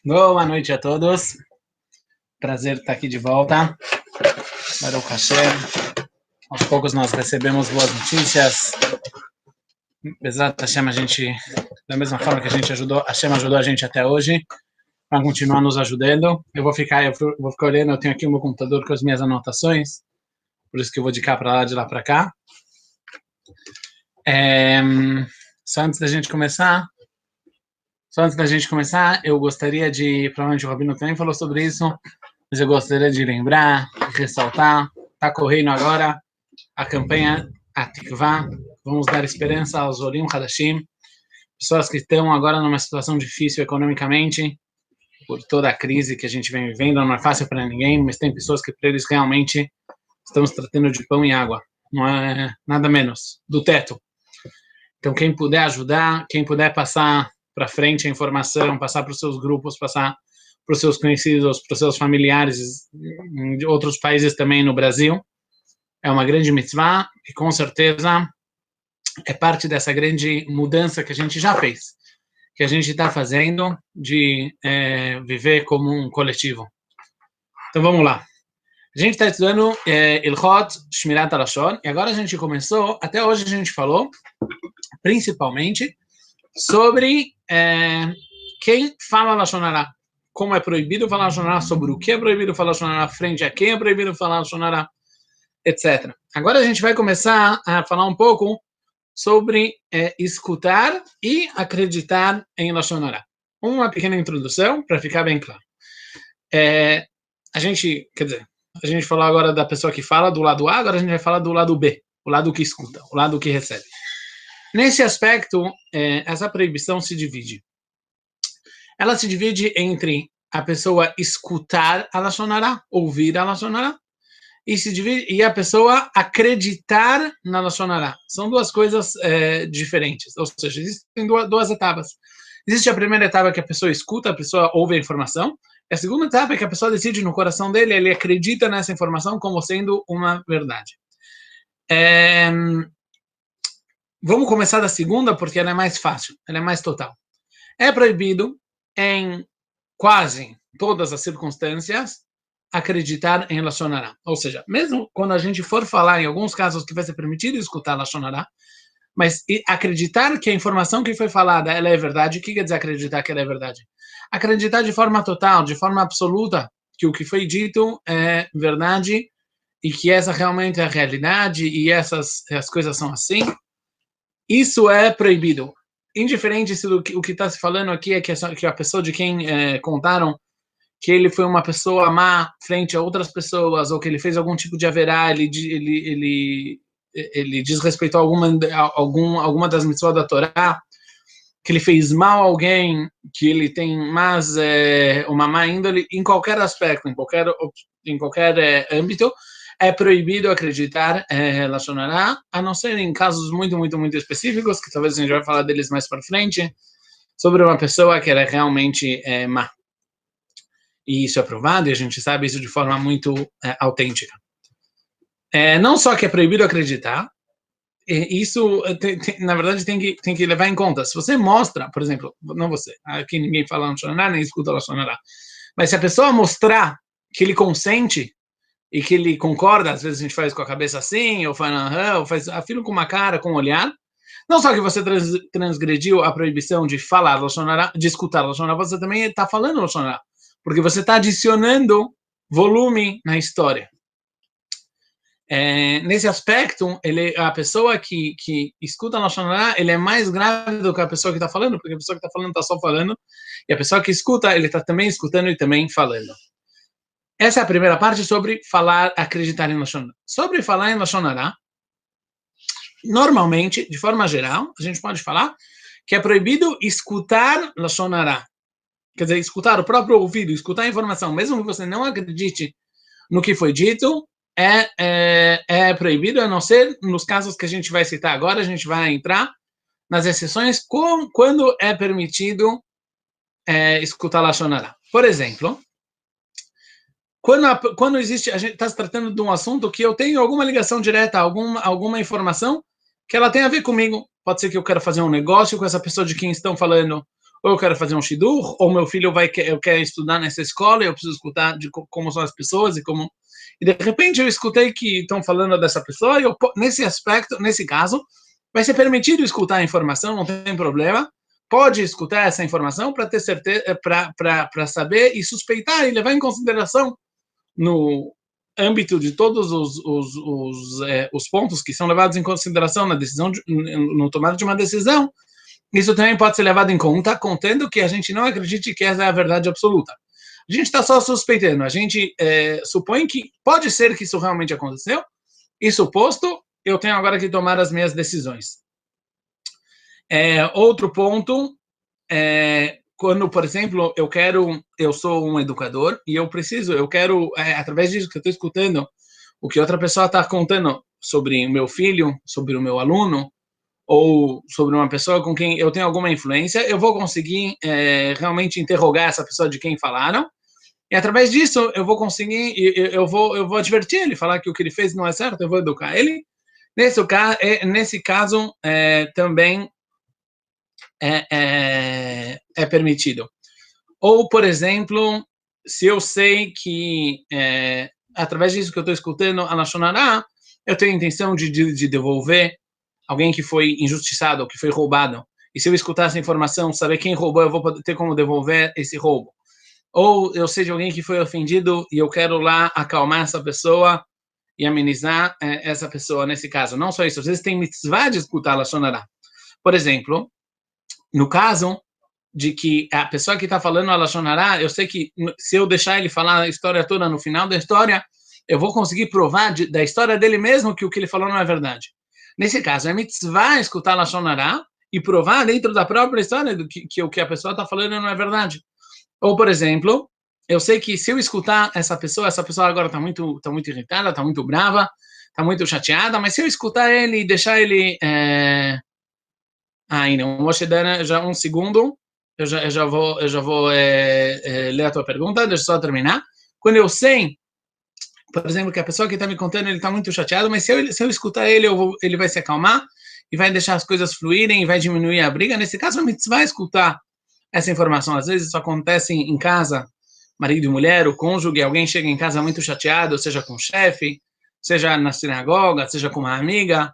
Boa noite a todos. Prazer estar aqui de volta. Baruch Hashem. Aos poucos nós recebemos boas notícias. Bezat Hashem, a gente, da mesma forma que Hashem ajudou a gente até hoje, vai continuar nos ajudando. Eu vou ficar olhando, eu tenho aqui o meu computador com as minhas anotações, por isso que eu vou de cá para lá, de lá para cá. Só antes da gente começar, eu gostaria de, provavelmente o Rabino também falou sobre isso, mas eu gostaria de lembrar, ressaltar, está correndo agora a campanha Atikvá, vamos dar esperança aos Olim Hadashim, pessoas que estão agora numa situação difícil economicamente, por toda a crise que a gente vem vivendo, não é fácil para ninguém, mas tem pessoas que para eles realmente estamos tratando de pão e água, não é nada menos, do teto. Então quem puder ajudar, quem puder passar para frente a informação, passar para os seus grupos, passar para os seus conhecidos, para os seus familiares de outros países também no Brasil, é uma grande mitzvah e com certeza é parte dessa grande mudança que a gente já fez, que a gente está fazendo de viver como um coletivo. Então vamos lá. A gente está estudando Ilhot Shmirat HaLashon e agora a gente começou, até hoje a gente falou principalmente sobre quem fala Lashon Hara, como é proibido falar Lashon Hara, sobre o que é proibido falar Lashon Hara, frente a quem é proibido falar Lashon Hara, etc. Agora a gente vai começar a falar um pouco sobre escutar e acreditar em Lashon Hara. Uma pequena introdução para ficar bem claro. A gente falou agora da pessoa que fala do lado A, agora a gente vai falar do lado B, o lado que escuta, o lado que recebe. Nesse aspecto, essa proibição se divide. Ela se divide entre a pessoa escutar a Lashon Hara, ouvir a Lashon Hara, e a pessoa acreditar na Lashon Hara. São duas coisas diferentes, ou seja, existem duas etapas. Existe a primeira etapa que a pessoa escuta, a pessoa ouve a informação, e a segunda etapa é que a pessoa decide no coração dele, ele acredita nessa informação como sendo uma verdade. Vamos começar da segunda, porque ela é mais fácil, ela é mais total. É proibido, em quase todas as circunstâncias, acreditar em Lashon Hara. Ou seja, mesmo quando a gente for falar, em alguns casos, que vai ser permitido escutar Lashon Hara, mas acreditar que a informação que foi falada, ela é verdade, o que quer dizer acreditar que ela é verdade? Acreditar de forma total, de forma absoluta, que o que foi dito é verdade, e que essa realmente é a realidade, e as coisas são assim, isso é proibido. Indiferente se o que está se falando aqui é que a pessoa de quem contaram que ele foi uma pessoa má frente a outras pessoas, ou que ele fez algum tipo de haverá, ele desrespeitou alguma das mitzvot da Torá, que ele fez mal a alguém, que ele tem uma má índole, em qualquer aspecto, em qualquer âmbito, é proibido acreditar Lashon Hara, a não ser em casos muito, muito, muito específicos, que talvez a gente vai falar deles mais para frente, sobre uma pessoa que era realmente má. E isso é provado, e a gente sabe isso de forma muito autêntica. Não só que é proibido acreditar, isso, na verdade, tem que levar em conta. Se você mostra, por exemplo, não você, aqui ninguém fala Lashon Hara, nem escuta Lashon Hara, mas se a pessoa mostrar que ele consente, e que ele concorda, às vezes a gente faz com a cabeça assim, ou faz aquilo com uma cara, com um olhar, não só que você transgrediu a proibição de falar Lashon Hara, de escutar Lashon Hara, você também está falando Lashon Hara, porque você está adicionando volume na história. Nesse aspecto, a pessoa que escuta Lashon Hara, ele é mais grave do que a pessoa que está falando, porque a pessoa que está falando está só falando, e a pessoa que escuta, ele está também escutando e também falando. Essa é a primeira parte sobre falar, acreditar em Lashon Hara. Sobre falar em Lashon Hara, normalmente, de forma geral, a gente pode falar que é proibido escutar Lashon Hara. Quer dizer, escutar o próprio ouvido, escutar a informação, mesmo que você não acredite no que foi dito, é proibido, a não ser nos casos que a gente vai citar agora, a gente vai entrar nas exceções quando é permitido escutar Lashon Hara. Por exemplo, quando existe, a gente está se tratando de um assunto que eu tenho alguma ligação direta, alguma informação que ela tem a ver comigo. Pode ser que eu quero fazer um negócio com essa pessoa de quem estão falando, ou eu quero fazer um shidur, ou meu filho eu quero estudar nessa escola, eu preciso escutar como são as pessoas e de repente eu escutei que estão falando dessa pessoa, e nesse aspecto, nesse caso, vai ser permitido escutar a informação, não tem problema, pode escutar essa informação para ter certeza, para saber e suspeitar e levar em consideração no âmbito de todos os pontos que são levados em consideração na decisão, no tomada de uma decisão, isso também pode ser levado em conta, contando que a gente não acredite que essa é a verdade absoluta. A gente está só suspeitando, a gente supõe que pode ser que isso realmente aconteceu, e suposto, eu tenho agora que tomar as minhas decisões. Outro ponto, quando, por exemplo, eu sou um educador e eu quero, através disso que eu estou escutando, o que outra pessoa está contando sobre o meu filho, sobre o meu aluno, ou sobre uma pessoa com quem eu tenho alguma influência, eu vou conseguir realmente interrogar essa pessoa de quem falaram, e através disso eu vou conseguir, eu vou advertir ele, falar que o que ele fez não é certo, eu vou educar ele. Nesse caso também é permitido. Ou, por exemplo, se eu sei que, através disso que eu estou escutando, a Lashon Hara, eu tenho a intenção de devolver alguém que foi injustiçado, que foi roubado. E se eu escutar essa informação, saber quem roubou, eu vou ter como devolver esse roubo. Ou eu sei de alguém que foi ofendido e eu quero lá acalmar essa pessoa e amenizar essa pessoa nesse caso. Não só isso, às vezes tem mitzvah de escutar a Lashon Hara. Por exemplo, no caso de que a pessoa que está falando a Lashon Hara, eu sei que se eu deixar ele falar a história toda no final da história, eu vou conseguir provar da história dele mesmo que o que ele falou não é verdade. Nesse caso, é mitzvah escutar Lashon Hara e provar dentro da própria história que o que a pessoa está falando não é verdade. Ou, por exemplo, eu sei que se eu escutar essa pessoa agora está muito irritada, está muito brava, está muito chateada, mas se eu escutar ele e deixar ele... não, Moshe, já um segundo, eu já vou ler a tua pergunta, deixa eu só terminar. Quando eu sei, por exemplo, que a pessoa que está me contando, ele está muito chateado, mas se eu escutar ele, ele vai se acalmar e vai deixar as coisas fluírem e vai diminuir a briga. Nesse caso, a mitzvah vai escutar essa informação. Às vezes isso acontece em casa, marido e mulher, o cônjuge, alguém chega em casa muito chateado, seja com o chefe, seja na sinagoga, seja com uma amiga,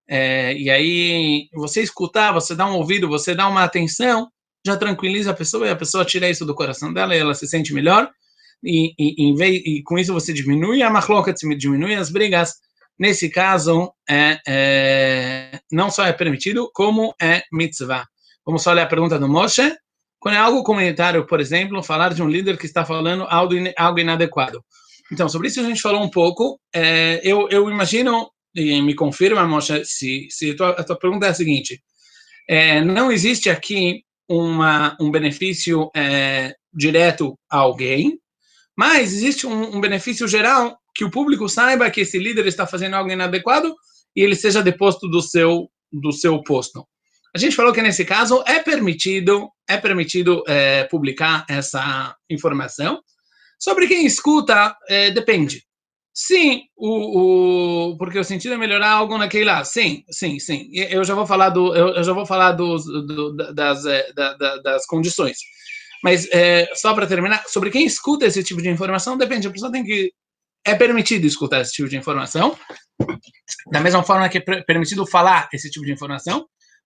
e aí você escutar, você dá um ouvido, você dá uma atenção, já tranquiliza a pessoa e a pessoa tira isso do coração dela e ela se sente melhor. E com isso você diminui a machloket, diminui as brigas. Nesse caso, não só é permitido, como é mitzvah. Vamos só ler a pergunta do Moshe. Quando é algo comunitário, por exemplo, falar de um líder que está falando algo inadequado. Então, sobre isso a gente falou um pouco. Eu imagino, e me confirma, Moshe, se a tua pergunta é a seguinte. Não existe aqui um benefício direto a alguém, mas existe um benefício geral que o público saiba que esse líder está fazendo algo inadequado e ele seja deposto do seu posto. A gente falou que nesse caso é permitido publicar essa informação. Sobre quem escuta, depende. Sim, porque o sentido é melhorar algo naquele lá. Sim. Eu já vou falar das condições. Mas, só para terminar, sobre quem escuta esse tipo de informação, depende. A pessoa é permitido escutar esse tipo de informação, da mesma forma que é permitido falar esse tipo de informação.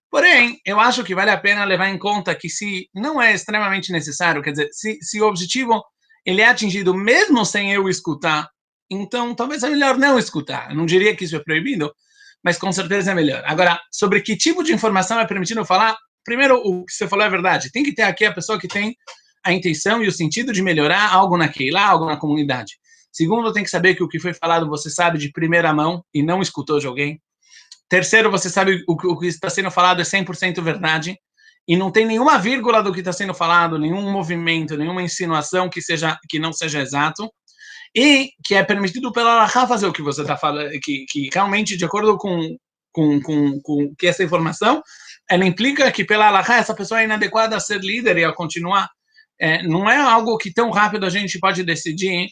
Porém, eu acho que vale a pena levar em conta que se não é extremamente necessário, quer dizer, se o objetivo ele é atingido mesmo sem eu escutar, então talvez é melhor não escutar. Eu não diria que isso é proibido, mas com certeza é melhor. Agora, sobre que tipo de informação é permitido falar, primeiro, o que você falou é verdade. Tem que ter aqui a pessoa que tem a intenção e o sentido de melhorar algo naquele, algo na comunidade. Segundo, tem que saber que o que foi falado você sabe de primeira mão e não escutou de alguém. Terceiro, você sabe o que está sendo falado é 100% verdade e não tem nenhuma vírgula do que está sendo falado, nenhum movimento, nenhuma insinuação que não seja exato e que é permitido pela Alahá fazer o que você está falando, que realmente, de acordo com que essa informação, ela implica que pela Alahá essa pessoa é inadequada a ser líder e a continuar. Não é algo que tão rápido a gente pode decidir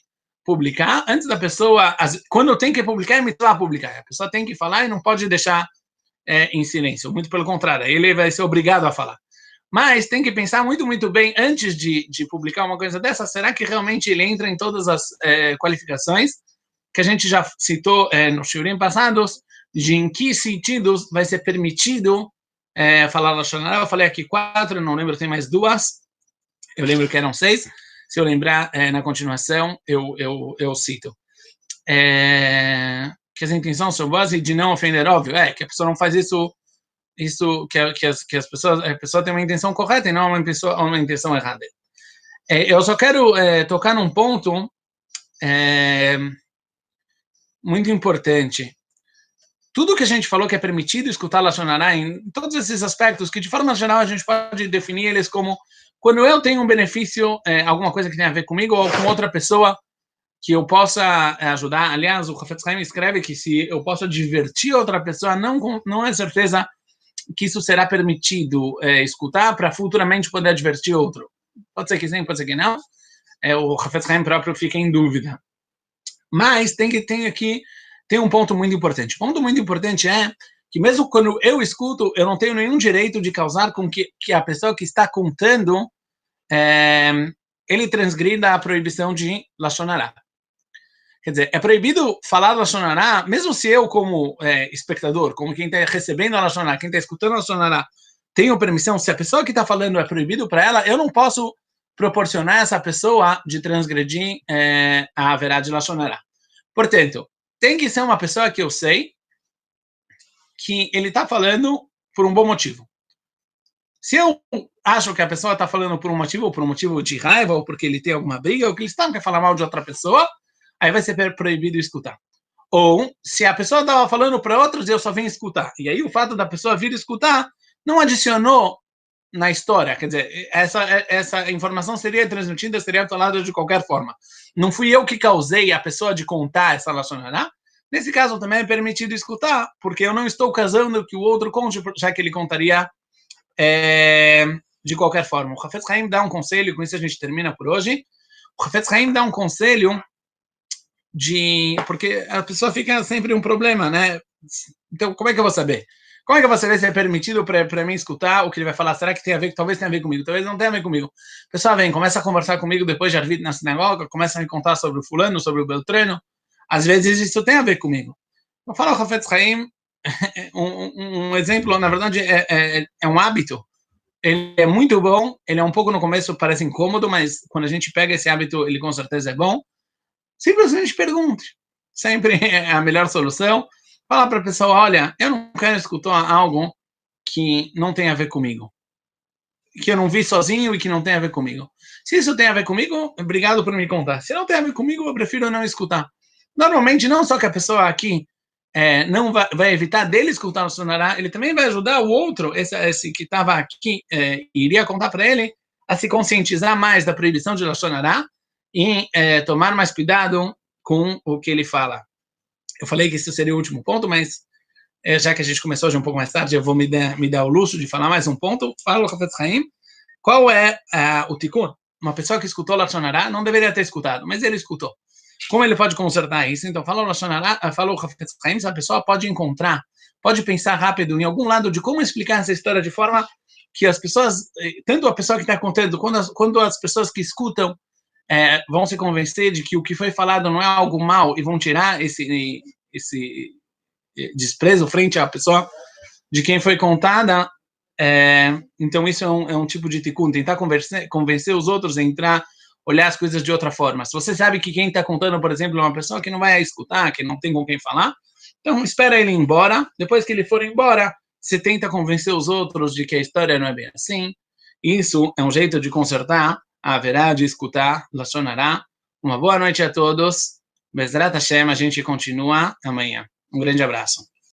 publicar, antes da pessoa, quando tem que publicar, é mitzvah publicar. A pessoa tem que falar e não pode deixar em silêncio. Muito pelo contrário, ele vai ser obrigado a falar. Mas tem que pensar muito, muito bem antes de publicar uma coisa dessa. Será que realmente ele entra em todas as qualificações que a gente já citou nos shiurim passados, de em que sentidos vai ser permitido falar Lashon Hara? Eu falei aqui 4, não lembro, tem mais 2. Eu lembro que eram 6. Se eu lembrar na continuação, eu cito. Que as intenções são boas e de não ofender, óbvio, que a pessoa não faz isso que as pessoas, a pessoa tem uma intenção correta e não uma intenção errada. Eu só quero tocar num ponto muito importante. Tudo que a gente falou que é permitido escutar Lashon Hara em todos esses aspectos, que de forma geral a gente pode definir eles como quando eu tenho um benefício, alguma coisa que tem a ver comigo ou com outra pessoa que eu possa ajudar. Aliás, o Hafetz Haim escreve que se eu posso divertir outra pessoa, não é certeza que isso será permitido escutar para futuramente poder divertir outro. Pode ser que sim, pode ser que não. O Hafetz Haim próprio fica em dúvida. Mas tem um ponto muito importante. O ponto muito importante é que mesmo quando eu escuto, eu não tenho nenhum direito de causar com que a pessoa que está contando ele transgrida a proibição de Lashon Hara. Quer dizer, é proibido falar Lashon Hara, mesmo se eu, como espectador, como quem está recebendo a Lashon Hara, quem está escutando a Lashon Hara, tenho permissão, se a pessoa que está falando é proibido para ela, eu não posso proporcionar a essa pessoa de transgredir a haverá de Lashon Hara. Portanto, tem que ser uma pessoa que eu sei que ele está falando por um bom motivo. Se eu acho que a pessoa está falando por um motivo de raiva, ou porque ele tem alguma briga, ou que ele está quer falar mal de outra pessoa, aí vai ser proibido escutar. Ou, se a pessoa estava falando para outros e eu só vim escutar, e aí o fato da pessoa vir escutar não adicionou na história, quer dizer, essa informação seria transmitida, seria falada de qualquer forma. Não fui eu que causei a pessoa de contar essa Lashon Hara. Nesse caso também é permitido escutar, porque eu não estou casando que o outro conte, já que ele contaria de qualquer forma. O Hafetz Haim dá um conselho, com isso a gente termina por hoje. O Hafetz Haim dá um conselho porque a pessoa fica sempre um problema, né? Então, como é que eu vou saber? Como é que eu vou saber se é permitido para mim escutar o que ele vai falar? Será que tem a ver? Talvez tenha a ver comigo, talvez não tenha a ver comigo. A pessoa vem, começa a conversar comigo depois de Arvit na sinagoga, começa a me contar sobre o fulano, sobre o Beltrano. Às vezes isso tem a ver comigo. Vou falar o Hafetz Haim, um exemplo, na verdade, é um hábito. Ele é muito bom, ele é um pouco no começo parece incômodo, mas quando a gente pega esse hábito, ele com certeza é bom. Simplesmente pergunte. Sempre é a melhor solução. Fala para a pessoa, olha, eu não quero escutar algo que não tem a ver comigo. Que eu não vi sozinho e que não tem a ver comigo. Se isso tem a ver comigo, obrigado por me contar. Se não tem a ver comigo, eu prefiro não escutar. Normalmente, não só que a pessoa aqui não vai evitar dele escutar o Lashon Hara, ele também vai ajudar o outro, esse que estava aqui, iria contar para ele, a se conscientizar mais da proibição de Lashon Hara e tomar mais cuidado com o que ele fala. Eu falei que esse seria o último ponto, mas já que a gente começou hoje um pouco mais tarde, eu vou me dar o luxo de falar mais um ponto. Fala o Hafetz Haim. Qual é o tikkun? Uma pessoa que escutou Lashon Hara não deveria ter escutado, mas ele escutou. Como ele pode consertar isso? Então, fala o Lashon Hara, fala o Hafetz Haim, a pessoa pode encontrar, pode pensar rápido em algum lado de como explicar essa história de forma que as pessoas, tanto a pessoa que está contando, quando as pessoas que escutam, vão se convencer de que o que foi falado não é algo mal e vão tirar esse desprezo frente à pessoa de quem foi contada. Então isso é um tipo de tikkun, tentar convencer os outros a entrar, olhar as coisas de outra forma. Se você sabe que quem está contando, por exemplo, é uma pessoa que não vai escutar, que não tem com quem falar, então espera ele ir embora. Depois que ele for embora, você tenta convencer os outros de que a história não é bem assim. Isso é um jeito de consertar a haverá de escutar Lashon Hara. Uma boa noite a todos. Bezrat Hashem, a gente continua amanhã. Um grande abraço.